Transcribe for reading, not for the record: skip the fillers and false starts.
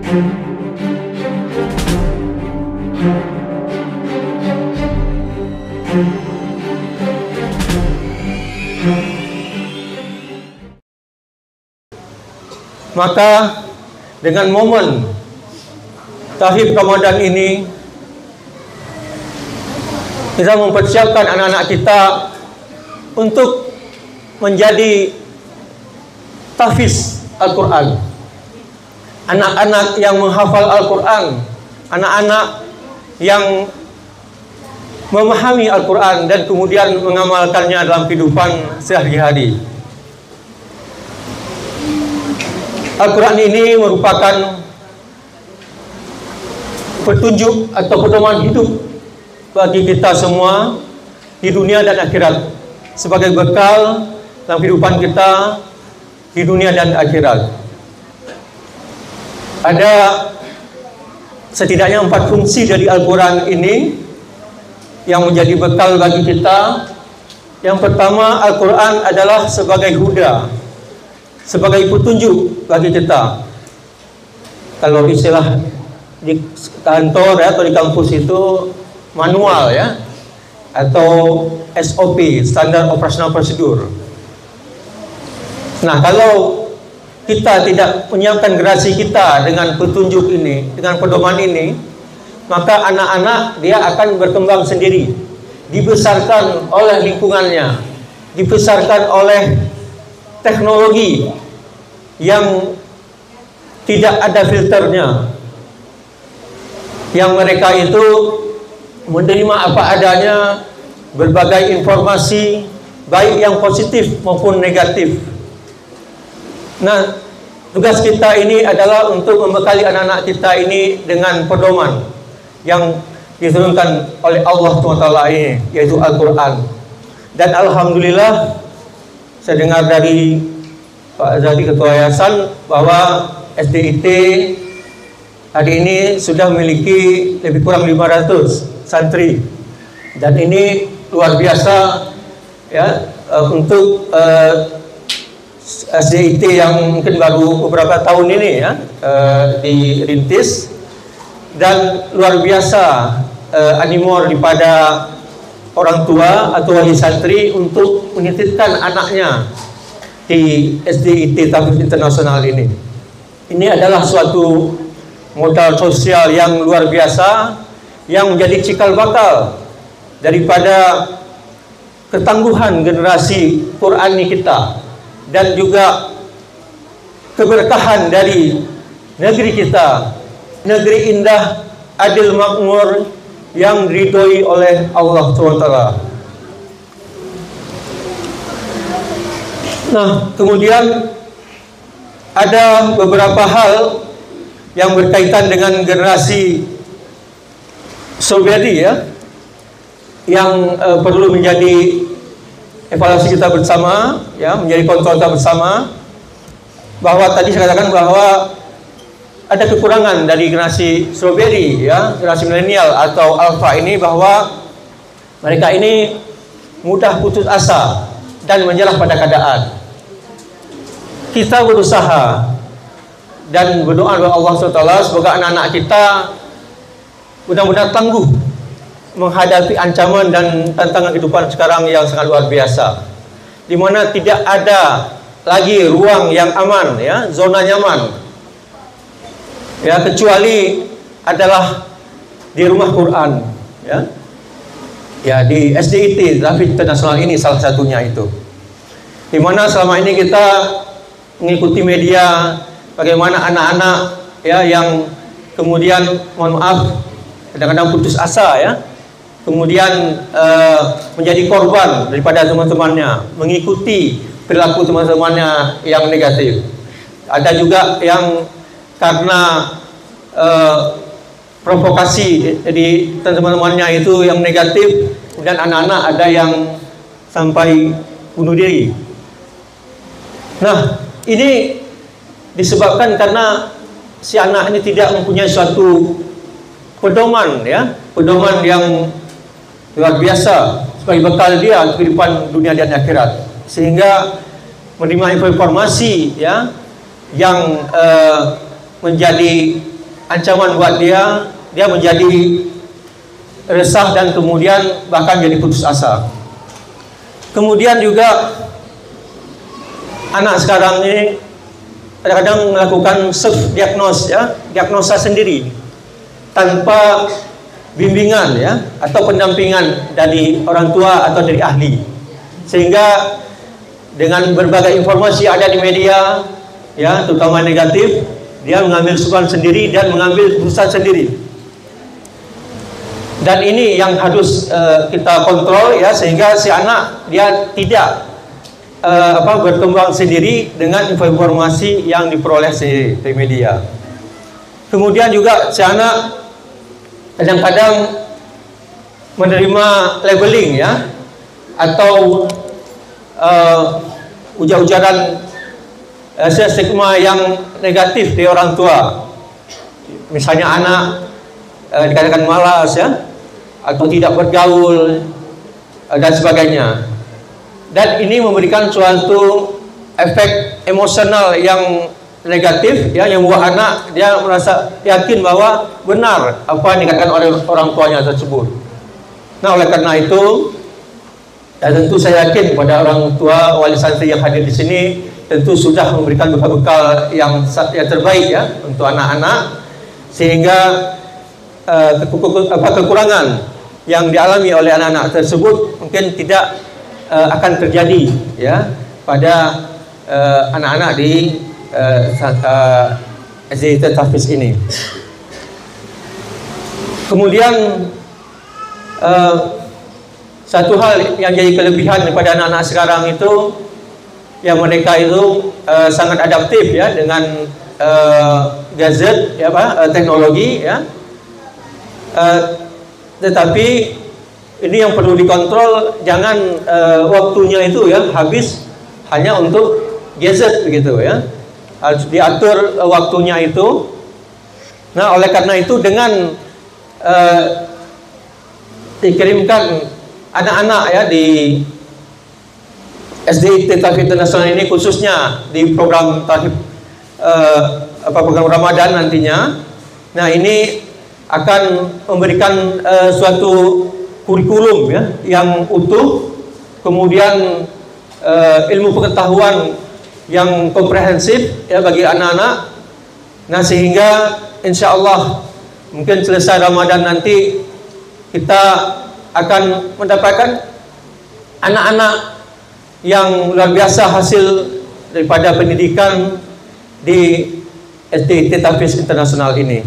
Maka dengan momen Tahlil Ramadan ini, kita mempersiapkan anak-anak kita untuk menjadi tahfiz Al-Quran. Anak-anak yang menghafal Al-Quran, anak-anak yang memahami Al-Quran dan kemudian mengamalkannya dalam kehidupan sehari-hari. Al-Quran ini merupakan petunjuk atau pedoman hidup bagi kita semua di dunia dan akhirat, sebagai bekal dalam kehidupan kita di dunia dan akhirat. Ada setidaknya 4 fungsi dari Al-Quran ini yang menjadi bekal bagi kita. Yang pertama, Al-Quran adalah sebagai huda, sebagai petunjuk bagi kita. Kalau istilah di kantor ya, atau di kampus itu manual ya, atau SOP, Standard Operational Procedure. Nah, kalau kita tidak menyiapkan generasi kita dengan petunjuk ini, dengan pedoman ini, maka anak-anak dia akan berkembang sendiri, dibesarkan oleh lingkungannya, dibesarkan oleh teknologi yang tidak ada filternya, yang mereka itu menerima apa adanya berbagai informasi, baik yang positif maupun negatif. Nah, tugas kita ini adalah untuk membekali anak-anak kita ini dengan pedoman yang diturunkan oleh Allah SWT ini, yaitu Al-Quran. Dan Alhamdulillah, saya dengar dari Pak Zali, Ketua Yayasan, bahwa SDIT hari ini sudah memiliki lebih kurang 500 santri, dan ini luar biasa ya, untuk SDIT yang mungkin baru beberapa tahun ini ya dirintis, dan luar biasa animo daripada orang tua atau wali santri untuk menitipkan anaknya di SDIT Tahfiz Internasional ini. Ini adalah suatu modal sosial yang luar biasa, yang menjadi cikal bakal daripada ketangguhan generasi Qurani kita, dan juga keberkahan dari negeri kita, negeri indah, adil, makmur, yang diridhoi oleh Allah SWT. Nah, kemudian ada beberapa hal yang berkaitan dengan generasi Sovieti ya, yang perlu menjadi evaluasi kita bersama ya, menjadi kontrol kita bersama. Bahwa tadi saya katakan bahwa ada kekurangan dari generasi Strawberry ya, generasi milenial atau alpha ini, bahwa mereka ini mudah putus asa dan menyerah pada keadaan. Kita berusaha dan berdoa kepada Allah SWT semoga anak-anak kita benar-benar tangguh menghadapi ancaman dan tantangan kehidupan sekarang yang sangat luar biasa, di mana tidak ada lagi ruang yang aman ya, zona nyaman ya, kecuali adalah di rumah Quran ya. Ya, di SDIT Tahfiz Internasional ini salah satunya itu, di mana selama ini kita mengikuti media bagaimana anak-anak ya yang kemudian, mohon maaf, kadang-kadang putus asa ya, kemudian menjadi korban daripada teman-temannya, mengikuti perilaku teman-temannya yang negatif. Ada juga yang karena provokasi dari teman-temannya itu yang negatif, dan anak-anak ada yang sampai bunuh diri. Nah, ini disebabkan karena si anak ini tidak mempunyai suatu pedoman ya, pedoman yang luar biasa sebagai bekal dia untuk kehidupan dunia dan akhirat, sehingga menerima informasi ya yang menjadi ancaman buat dia menjadi resah dan kemudian bahkan jadi putus asa. Kemudian juga anak sekarang ini kadang-kadang melakukan self diagnosis, ya, diagnosa sendiri tanpa bimbingan, ya, atau pendampingan dari orang tua atau dari ahli, sehingga dengan berbagai informasi ada di media, ya, terutama negatif, dia mengambil keputusan sendiri dan mengambil keputusan sendiri. Dan ini yang harus kita kontrol, ya, sehingga si anak dia tidak berkembang sendiri dengan informasi yang diperoleh dari media. Kemudian juga si anak kadang-kadang menerima labeling, ya, atau ujar-ujaran stigma yang negatif dari orang tua. Misalnya anak dikatakan malas, ya, atau tidak bergaul dan sebagainya. Dan ini memberikan suatu efek emosional yang negatif, ya, yang membuat anak dia merasa yakin bahwa benar apa yang dikatakan oleh orang tuanya tersebut. Nah, oleh karena itu, dan tentu saya yakin pada orang tua wali santri yang hadir di sini tentu sudah memberikan bekal-bekal yang terbaik, ya, untuk anak-anak, sehingga kekurangan yang dialami oleh anak-anak tersebut mungkin tidak akan terjadi, ya, pada anak-anak di SD Tahfiz ini. Kemudian satu hal yang jadi kelebihan daripada anak-anak sekarang itu, yang mereka itu sangat adaptif, ya, dengan gadget, ya, teknologi, ya. Tetapi ini yang perlu dikontrol, jangan waktunya itu, ya, habis hanya untuk gadget begitu, ya. Harus diatur waktunya itu. Nah, oleh karena itu dengan dikirimkan anak-anak, ya, di SD Tahfiz Internasional ini, khususnya di program Tahfiz program Ramadan nantinya. Nah, ini akan memberikan suatu kurikulum, ya, yang utuh, kemudian ilmu pengetahuan yang komprehensif, ya, bagi anak-anak. Nah, sehingga insya Allah mungkin selesai Ramadan nanti kita akan mendapatkan anak-anak yang luar biasa hasil daripada pendidikan di SD Tahfiz Internasional ini.